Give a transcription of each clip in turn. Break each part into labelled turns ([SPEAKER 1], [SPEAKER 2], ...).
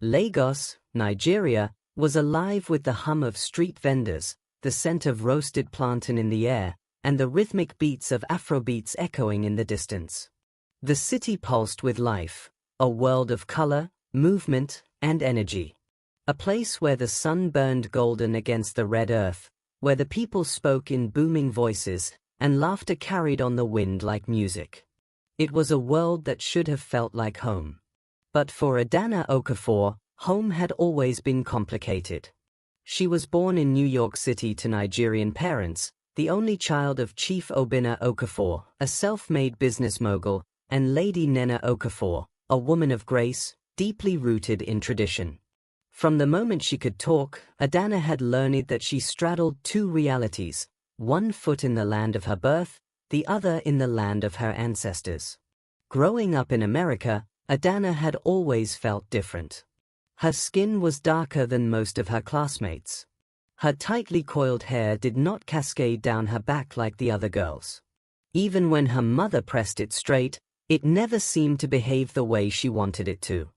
[SPEAKER 1] Lagos, Nigeria, was alive with the hum of street vendors, the scent of roasted plantain in the air, and the rhythmic beats of Afrobeats echoing in the distance. The city pulsed with life, a world of color, movement, and energy. A place where the sun burned golden against the red earth, where the people spoke in booming voices, and laughter carried on the wind like music. It was a world that should have felt like home. But for Adanna Okafor, home had always been complicated. She was born in New York City to Nigerian parents, the only child of Chief Adanna Okafor, a self-made business mogul, and Lady Nena Okafor, a woman of grace, deeply rooted in tradition. From the moment she could talk, Adanna had learned that she straddled two realities, one foot in the land of her birth, the other in the land of her ancestors. Growing up in America, Adanna had always felt different. Her skin was darker than most of her classmates. Her tightly coiled hair did not cascade down her back like the other girls. Even when her mother pressed it straight, it never seemed to behave the way she wanted it to.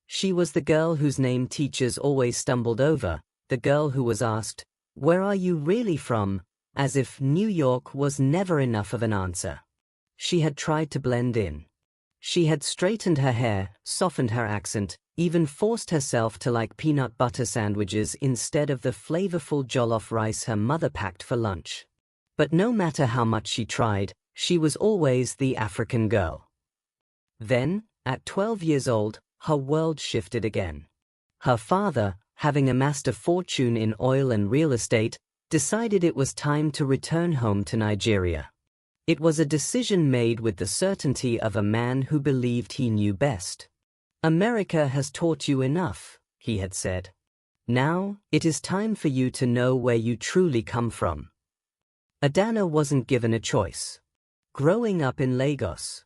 [SPEAKER 1] She was the girl whose name teachers always stumbled over, the girl who was asked, "Where are you really from?" as if New York was never enough of an answer. She had tried to blend in. She had straightened her hair, softened her accent, even forced herself to like peanut butter sandwiches instead of the flavorful jollof rice her mother packed for lunch. But no matter how much she tried, she was always the African girl. Then, at 12 years old, her world shifted again. Her father, having amassed a fortune in oil and real estate, decided it was time to return home to Nigeria. It was a decision made with the certainty of a man who believed he knew best. "America has taught you enough," he had said. "Now, it is time for you to know where you truly come from." Adanna wasn't given a choice. Growing up in Lagos,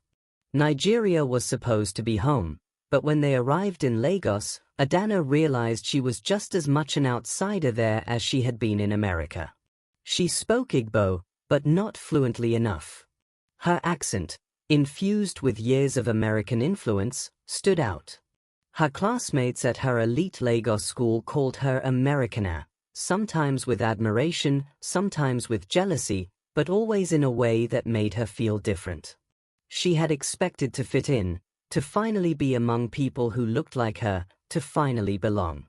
[SPEAKER 1] Nigeria was supposed to be home, but when they arrived in Lagos, Adanna realized she was just as much an outsider there as she had been in America. She spoke Igbo, but not fluently enough. Her accent, infused with years of American influence, stood out. Her classmates at her elite Lagos school called her Americana, sometimes with admiration, sometimes with jealousy, but always in a way that made her feel different. She had expected to fit in, to finally be among people who looked like her, to finally belong.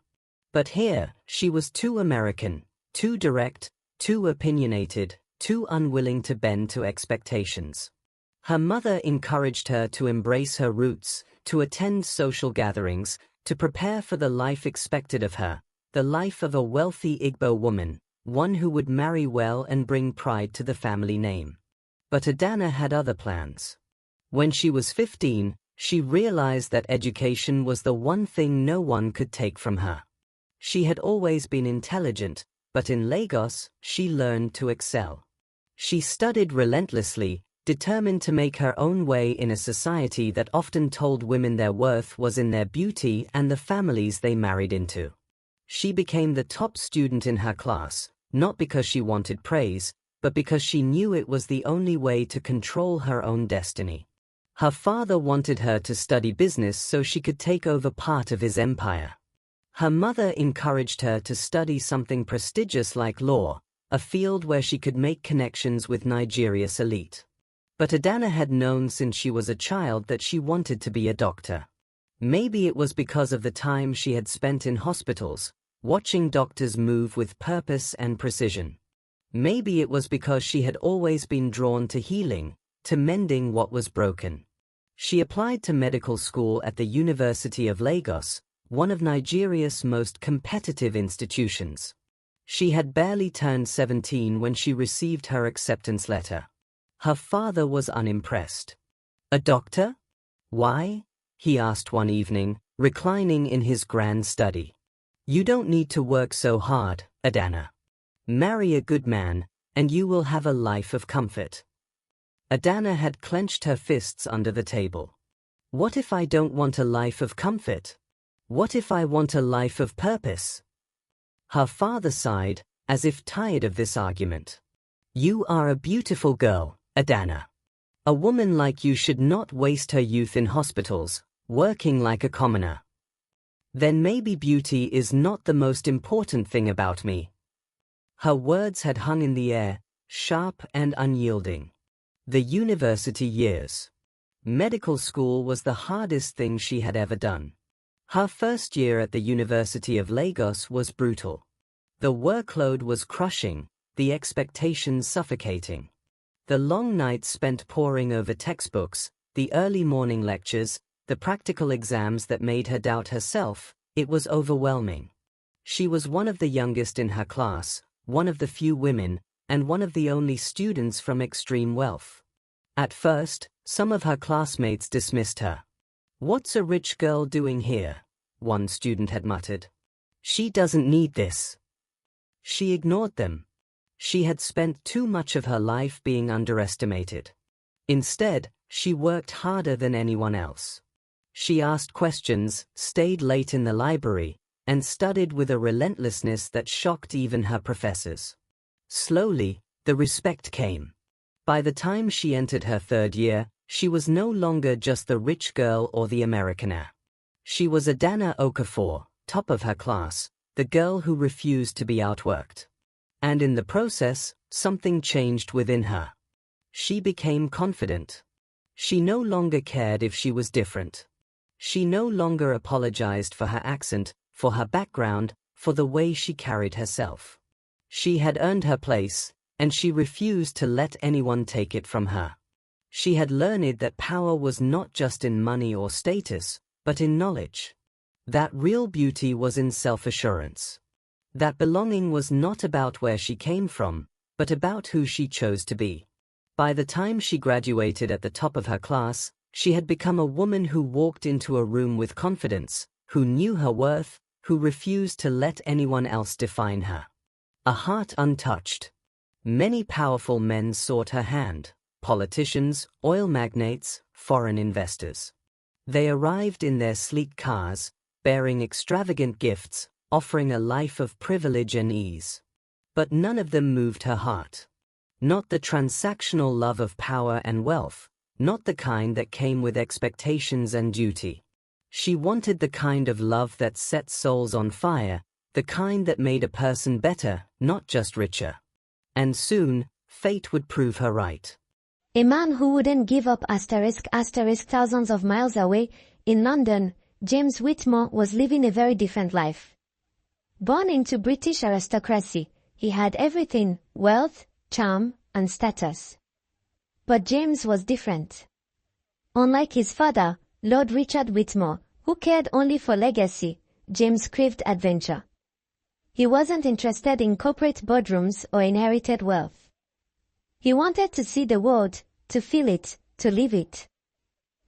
[SPEAKER 1] But here, she was too American, too direct, too opinionated, too unwilling to bend to expectations. Her mother encouraged her to embrace her roots, to attend social gatherings, to prepare for the life expected of her, the life of a wealthy Igbo woman, one who would marry well and bring pride to the family name. But Adanna had other plans. When she was 15, she realized that education was the one thing no one could take from her. She had always been intelligent, but in Lagos, she learned to excel. She studied relentlessly, determined to make her own way in a society that often told women their worth was in their beauty and the families they married into. She became the top student in her class, not because she wanted praise, but because she knew it was the only way to control her own destiny. Her father wanted her to study business so she could take over part of his empire. Her mother encouraged her to study something prestigious like law, a field where she could make connections with Nigeria's elite. But Adanna had known since she was a child that she wanted to be a doctor. Maybe it was because of the time she had spent in hospitals, watching doctors move with purpose and precision. Maybe it was because she had always been drawn to healing, to mending what was broken. She applied to medical school at the University of Lagos, one of Nigeria's most competitive institutions. She had barely turned 17 when she received her acceptance letter. Her father was unimpressed. "A doctor? Why?" he asked one evening, reclining in his grand study. "You don't need to work so hard, Adanna. Marry a good man, and you will have a life of comfort." Adanna had clenched her fists under the table. "What if I don't want a life of comfort? What if I want a life of purpose?" Her father sighed, as if tired of this argument. "You are a beautiful girl, Adanna. A woman like you should not waste her youth in hospitals, working like a commoner." Then maybe beauty is not the most important thing about me. Her words had hung in the air, sharp and unyielding. The university years. Medical school was the hardest thing she had ever done. Her first year at the University of Lagos was brutal. The workload was crushing, the expectations suffocating. The long nights spent poring over textbooks, the early morning lectures, the practical exams that made her doubt herself, it was overwhelming. She was one of the youngest in her class, one of the few women, and one of the only students from extreme wealth. At first, some of her classmates dismissed her. "What's a rich girl doing here?" one student had muttered. "She doesn't need this." She ignored them. She had spent too much of her life being underestimated. Instead, she worked harder than anyone else. She asked questions, stayed late in the library, and studied with a relentlessness that shocked even her professors. Slowly, the respect came. By the time she entered her third year, she was no longer just the rich girl or the Americaner. She was Adanna Okafor, top of her class, the girl who refused to be outworked. And in the process, something changed within her. She became confident. She no longer cared if she was different. She no longer apologized for her accent, for her background, for the way she carried herself. She had earned her place, and she refused to let anyone take it from her. She had learned that power was not just in money or status, but in knowledge. That real beauty was in self-assurance. That belonging was not about where she came from, but about who she chose to be. By the time she graduated at the top of her class, she had become a woman who walked into a room with confidence, who knew her worth, who refused to let anyone else define her. A heart untouched. Many powerful men sought her hand: politicians, oil magnates, foreign investors. They arrived in their sleek cars, bearing extravagant gifts, offering a life of privilege and ease. But none of them moved her heart. Not the transactional love of power and wealth, not the kind that came with expectations and duty. She wanted the kind of love that set souls on fire, the kind that made a person better, not just richer. And soon, fate would prove her right.
[SPEAKER 2] A man who wouldn't give up thousands of miles away, in London, James Whitmore was living a very different life. Born into British aristocracy, he had everything: wealth, charm, and status. But James was different. Unlike his father, Lord Richard Whitmore, who cared only for legacy, James craved adventure. He wasn't interested in corporate boardrooms or inherited wealth. He wanted to see the world, to feel it, to live it.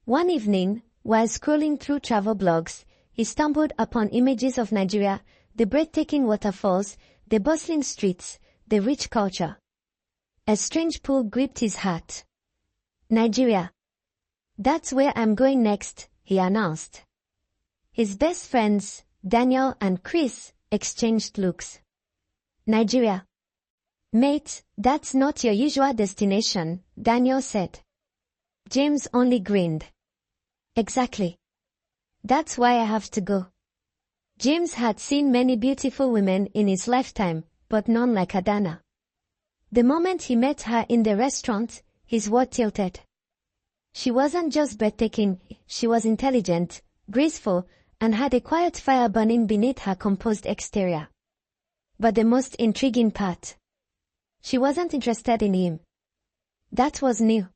[SPEAKER 2] One evening, while scrolling through travel blogs, he stumbled upon images of Nigeria, the breathtaking waterfalls, the bustling streets, the rich culture. A strange pull gripped his heart. "Nigeria. That's where I'm going next," he announced. His best friends, Daniel and Chris, exchanged looks. "Nigeria. Mate, that's not your usual destination," Daniel said. James only grinned. "Exactly. That's why I have to go." James had seen many beautiful women in his lifetime, but none like Adanna. The moment he met her in the restaurant, his world tilted. She wasn't just breathtaking, she was intelligent, graceful, and had a quiet fire burning beneath her composed exterior. But the most intriguing part: she wasn't interested in him. That was new.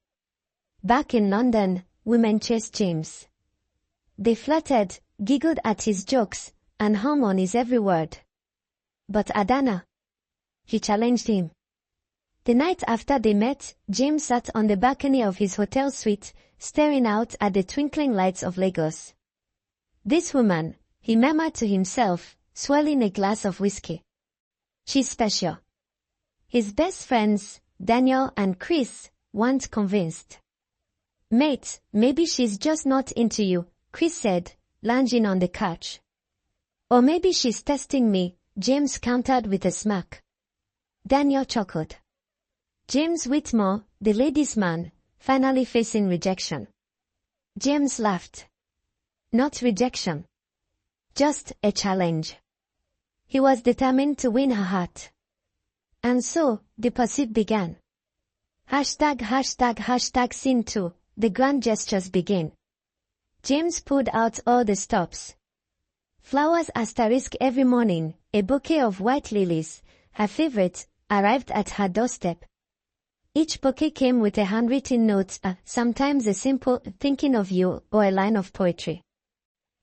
[SPEAKER 2] Back in London, women chased James. They flirted, giggled at his jokes, and hung on his every word. But Adanna, he challenged him. The night after they met, James sat on the balcony of his hotel suite, staring out at the twinkling lights of Lagos. "This woman," he murmured to himself, swirling a glass of whiskey. "She's special." His best friends, Daniel and Chris, weren't convinced. "Mate, maybe she's just not into you," Chris said, lounging on the couch. "Or maybe she's testing me," James countered with a smirk. Daniel chuckled. James Whitmore, the ladies' man, finally facing rejection. James laughed. "Not rejection. Just a challenge. He was determined to win her heart. And so, the pursuit began. Scene 2, the grand gestures begin. James pulled out all the stops. Flowers * every morning, a bouquet of white lilies, her favorite, arrived at her doorstep. Each bouquet came with a handwritten note, sometimes a simple "thinking of you" or a line of poetry.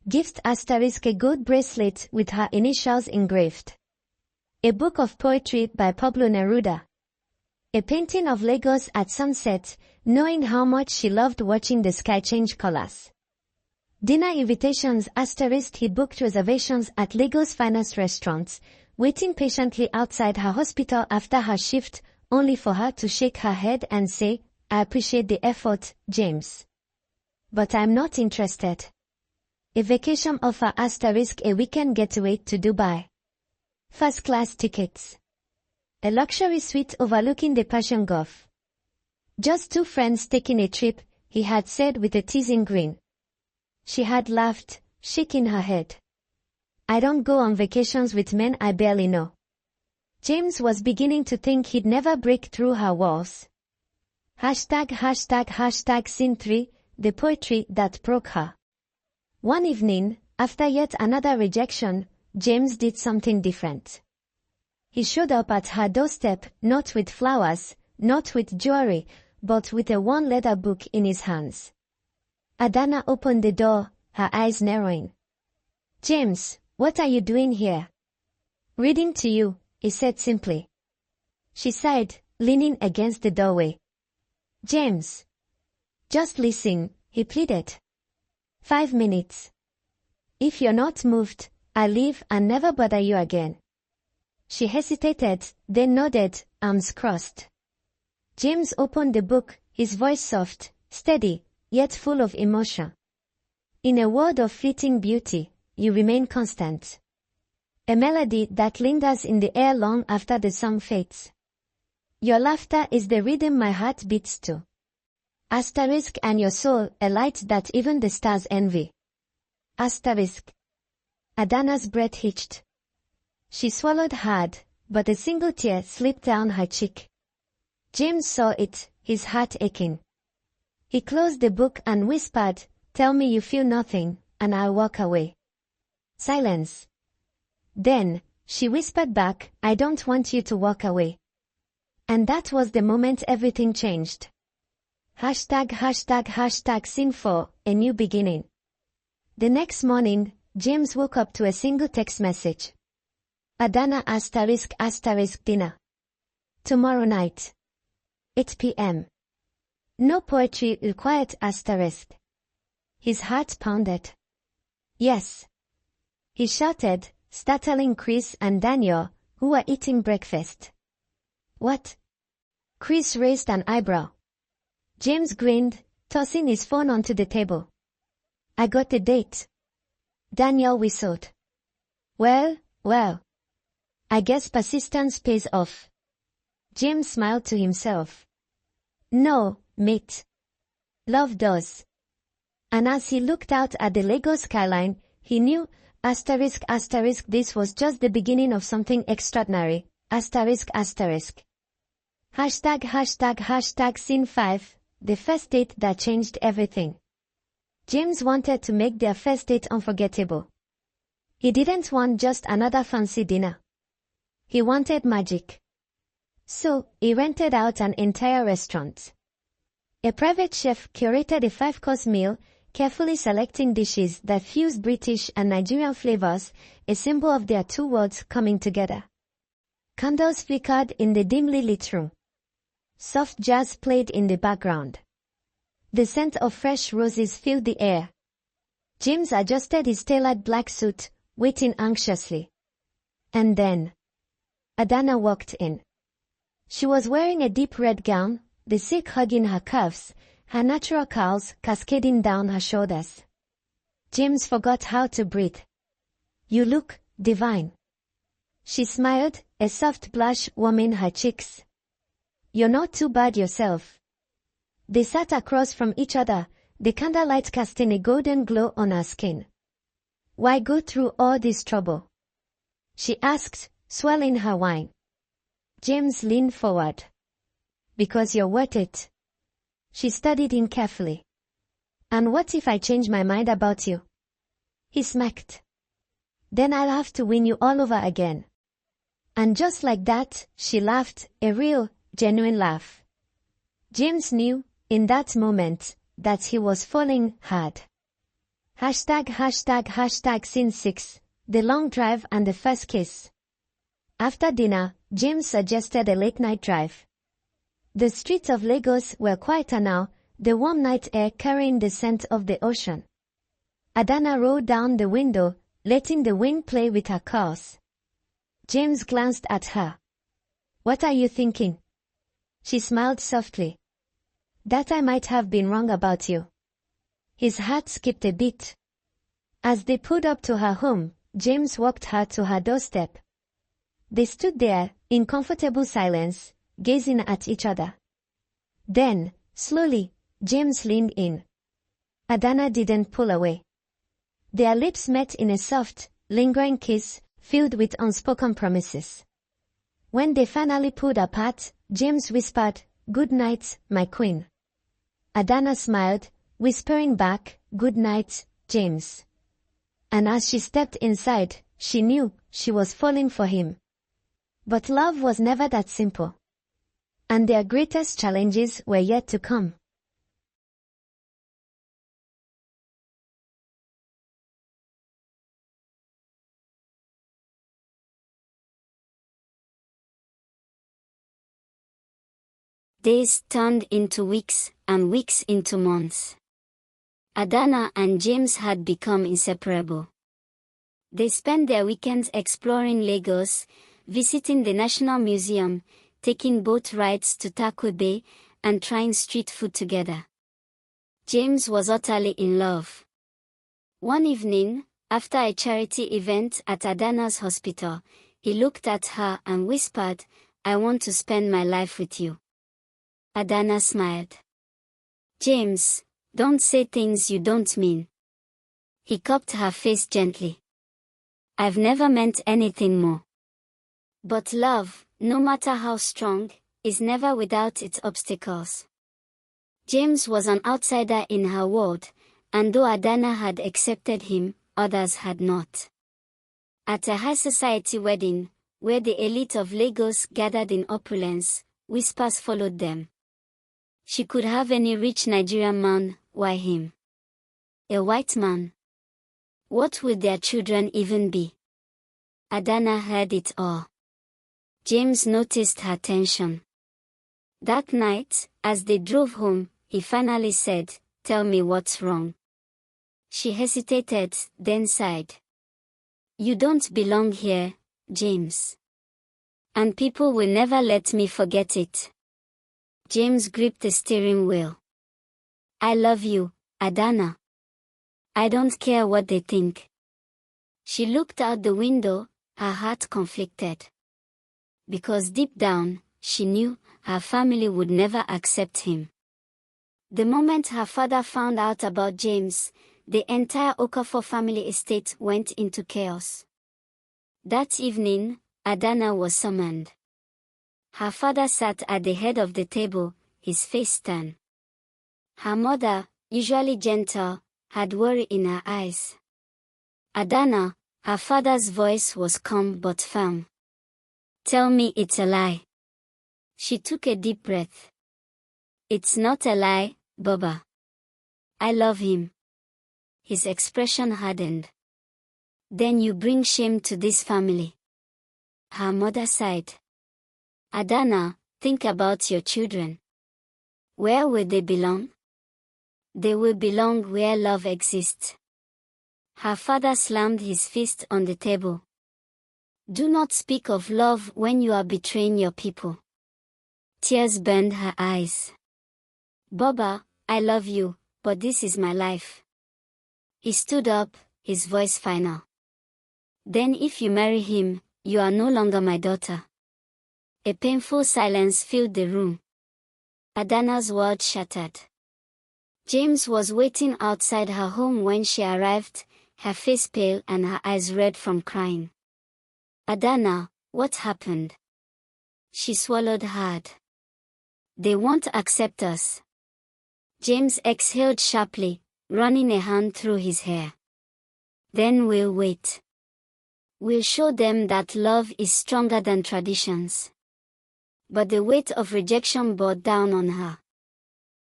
[SPEAKER 2] Gift * a gold bracelet with her initials engraved. A book of poetry by Pablo Neruda. A painting of Lagos at sunset, knowing how much she loved watching the sky change colors. Dinner invitations * he booked reservations at Lagos' finest restaurants, waiting patiently outside her hospital after her shift, only for her to shake her head and say, "I appreciate the effort, James. But I'm not interested." A vacation offer * a weekend getaway to Dubai. First-class tickets. A luxury suite overlooking the Persian Gulf. Just two friends taking a trip, he had said with a teasing grin. She had laughed, shaking her head. "I don't go on vacations with men I barely know." James was beginning to think he'd never break through her walls. Scene 3, the poetry that broke her. One evening, after yet another rejection, James did something different. He showed up at her doorstep, not with flowers, not with jewelry, but with a worn leather book in his hands. Adanna opened the door, her eyes narrowing. "James, what are you doing here?" "Reading to you," he said simply. She sighed, leaning against the doorway. "James, just listen," he pleaded. 5 minutes. If you're not moved, I'll leave and never bother you again." She hesitated, then nodded, arms crossed. James opened the book, his voice soft, steady, yet full of emotion. "In a world of fleeting beauty, you remain constant. A melody that lingers in the air long after the song fades. Your laughter is the rhythm my heart beats to. And your soul, a light that even the stars envy." Adanna's breath hitched. She swallowed hard, but a single tear slipped down her cheek. James saw it, his heart aching. He closed the book and whispered, "Tell me you feel nothing, and I'll walk away." Silence. Then, she whispered back, "I don't want you to walk away." And that was the moment everything changed. Scene 4, a new beginning. The next morning, James woke up to a single text message. Adanna ** dinner. Tomorrow night. 8 p.m. No poetry required *. His heart pounded. Yes. He shouted, startling Chris and Daniel, who were eating breakfast. What? Chris raised an eyebrow. James grinned, tossing his phone onto the table. "I got a date." Daniel whistled. Well. I guess persistence pays off." James smiled to himself. "No, mate. Love does." And as he looked out at the Lagos skyline, he knew, ***, this was just the beginning of something extraordinary, ***. Scene 5, the first date that changed everything. James wanted to make their first date unforgettable. He didn't want just another fancy dinner. He wanted magic. So, he rented out an entire restaurant. A private chef curated a 5-course meal, carefully selecting dishes that fused British and Nigerian flavors, a symbol of their two worlds coming together. Candles flickered in the dimly lit room. Soft jazz played in the background. The scent of fresh roses filled the air. James adjusted his tailored black suit, waiting anxiously. And then, Adanna walked in. She was wearing a deep red gown, the silk hugging her curves, her natural curls cascading down her shoulders. James forgot how to breathe. "You look divine." She smiled, a soft blush warming her cheeks. "You're not too bad yourself." They sat across from each other, the candlelight casting a golden glow on her skin. Why go through all this trouble? She asked, swallowing her wine. James leaned forward. Because you're worth it. She studied him carefully. And what if I change my mind about you? He smacked. Then I'll have to win you all over again. And just like that, she laughed, a real, genuine laugh. James knew, in that moment, that he was falling hard. Scene 6, the long drive and the first kiss. After dinner, James suggested a late-night drive. The streets of Lagos were quieter now, the warm night air carrying the scent of the ocean. Adanna rolled down the window, letting the wind play with her curls. James glanced at her. What are you thinking? She smiled softly. That I might have been wrong about you. His heart skipped a beat. As they pulled up to her home, James walked her to her doorstep. They stood there, in comfortable silence, gazing at each other. Then, slowly, James leaned in. Adanna didn't pull away. Their lips met in a soft, lingering kiss, filled with unspoken promises. When they finally pulled apart, James whispered, "Good night, my queen." Adanna smiled, whispering back, "Good night, James." And as she stepped inside, she knew she was falling for him. But love was never that simple. And their greatest challenges were yet to come.
[SPEAKER 3] Days turned into weeks, and weeks into months. Adanna and James had become inseparable. They spent their weekends exploring Lagos, visiting the National Museum, taking boat rides to Taco Bay, and trying street food together. James was utterly in love. One evening, after a charity event at Adanna's hospital, he looked at her and whispered, "I want to spend my life with you." Adanna smiled. "James, don't say things you don't mean." He cupped her face gently. "I've never meant anything more. But love, no matter how strong, is never without its obstacles." James was an outsider in her world, and though Adanna had accepted him, others had not. At a high society wedding, where the elite of Lagos gathered in opulence, whispers followed them. She could have any rich Nigerian man, why him? A white man. What would their children even be? Adanna heard it all. James noticed her tension. That night, as they drove home, he finally said, "Tell me what's wrong." She hesitated, then sighed. "You don't belong here, James. And people will never let me forget it." James gripped the steering wheel. "I love you, Adanna. I don't care what they think." She looked out the window, her heart conflicted. Because deep down, she knew her family would never accept him. The moment her father found out about James, the entire Okafor family estate went into chaos. That evening, Adanna was summoned. Her father sat at the head of the table, his face stern. Her mother, usually gentle, had worry in her eyes. Adanna, her father's voice was calm but firm. "Tell me it's a lie." She took a deep breath. "It's not a lie, Baba. I love him." His expression hardened. "Then you bring shame to this family." Her mother sighed. "Adanna, think about your children. Where will they belong? They will belong where love exists." Her father slammed his fist on the table. "Do not speak of love when you are betraying your people." Tears burned her eyes. "Baba, I love you, but this is my life." He stood up, his voice final. "Then if you marry him, you are no longer my daughter." A painful silence filled the room. Adanna's world shattered. James was waiting outside her home when she arrived, her face pale and her eyes red from crying. "Adanna, what happened?" She swallowed hard. "They won't accept us." James exhaled sharply, running a hand through his hair. "Then we'll wait. We'll show them that love is stronger than traditions." But the weight of rejection bore down on her.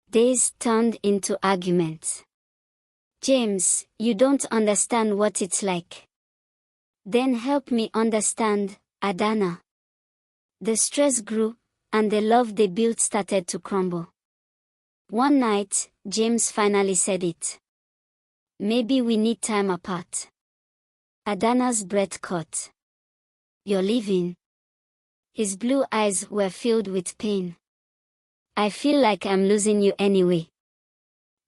[SPEAKER 3] Days turned into arguments. "James, you don't understand what it's like." "Then help me understand, Adanna." The stress grew, and the love they built started to crumble. One night, James finally said it. "Maybe we need time apart." Adanna's breath caught. "You're leaving?" His blue eyes were filled with pain. "I feel like I'm losing you anyway."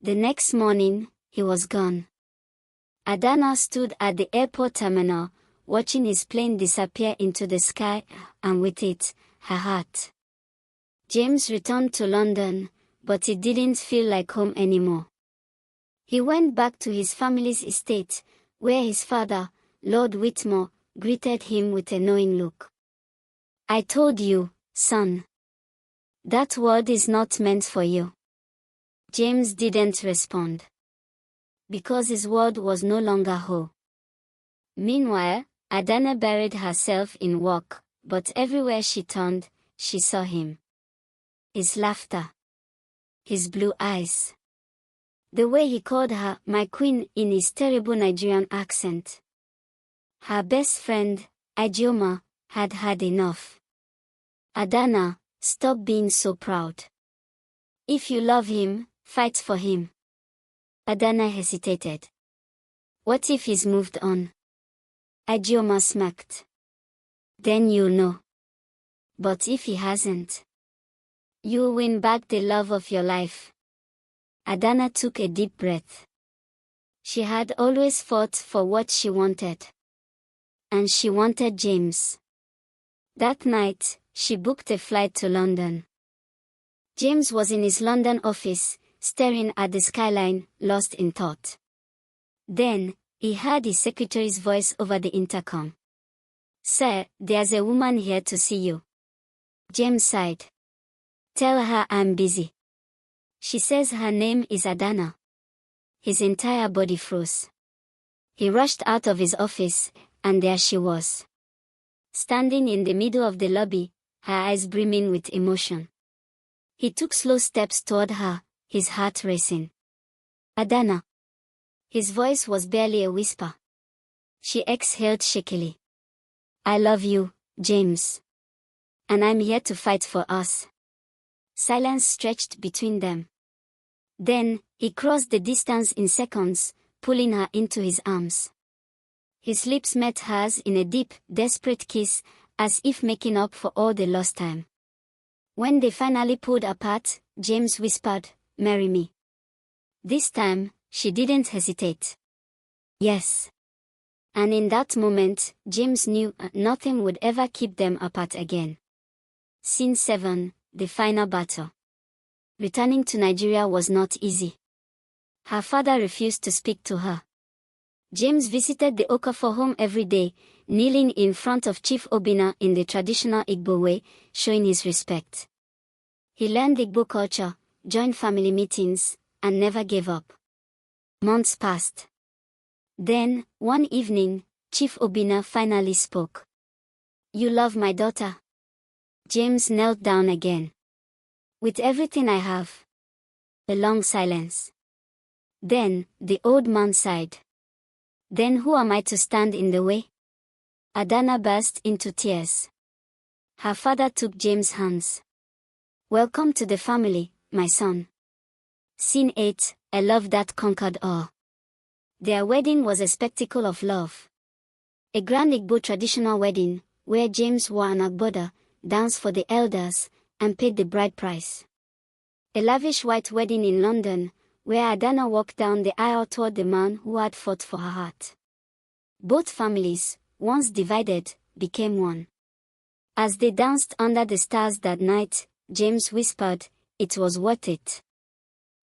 [SPEAKER 3] The next morning, he was gone. Adanna stood at the airport terminal, watching his plane disappear into the sky, and with it, her heart. James returned to London, but it didn't feel like home anymore. He went back to his family's estate, where his father, Lord Whitmore, greeted him with a knowing look. "I told you, son. That word is not meant for you." James didn't respond. Because his word was no longer whole. Meanwhile, Adanna buried herself in work, but everywhere she turned, she saw him. His laughter. His blue eyes. The way he called her, "my queen," in his terrible Nigerian accent. Her best friend, Ijeoma, had had enough. "Adanna, stop being so proud. If you love him, fight for him." Adanna hesitated. "What if he's moved on?" Ijeoma smirked. "Then you'll know. But if he hasn't, you'll win back the love of your life." Adanna took a deep breath. She had always fought for what she wanted. And she wanted James. That night, she booked a flight to London. James was in his London office, staring at the skyline, lost in thought. Then, he heard his secretary's voice over the intercom. "Sir, there's a woman here to see you." James sighed. "Tell her I'm busy. She says her name is Adanna." His entire body froze. He rushed out of his office, and there she was. Standing in the middle of the lobby, her eyes brimming with emotion. He took slow steps toward her, his heart racing. "Adanna." His voice was barely a whisper. She exhaled shakily. "I love you, James. And I'm here to fight for us." Silence stretched between them. Then, he crossed the distance in seconds, pulling her into his arms. His lips met hers in a deep, desperate kiss, as if making up for all the lost time. When they finally pulled apart, James whispered, "Marry me." This time, she didn't hesitate. "Yes." And in that moment, James knew nothing would ever keep them apart again. Scene 7, the final battle. Returning to Nigeria was not easy. Her father refused to speak to her. James visited the Okafor home every day, kneeling in front of Chief Obina in the traditional Igbo way, showing his respect. He learned Igbo culture, joined family meetings, and never gave up. Months passed. Then, one evening, Chief Obina finally spoke. "You love my daughter?" James knelt down again. "With everything I have." A long silence. Then, the old man sighed. "Then who am I to stand in the way?" Adanna burst into tears. Her father took James' hands. "Welcome to the family, my son." Scene 8, a love that conquered all. Their wedding was a spectacle of love. A grand Igbo traditional wedding, where James wore an agbada, danced for the elders, and paid the bride price. A lavish white wedding in London, where Adanna walked down the aisle toward the man who had fought for her heart. Both families, once divided, became one. As they danced under the stars that night, James whispered, "It was worth it."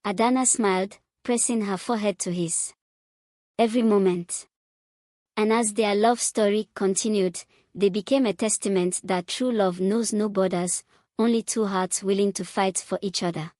[SPEAKER 3] Adanna smiled, pressing her forehead to his. every moment. And as their love story continued, they became a testament that true love knows no borders, only two hearts willing to fight for each other.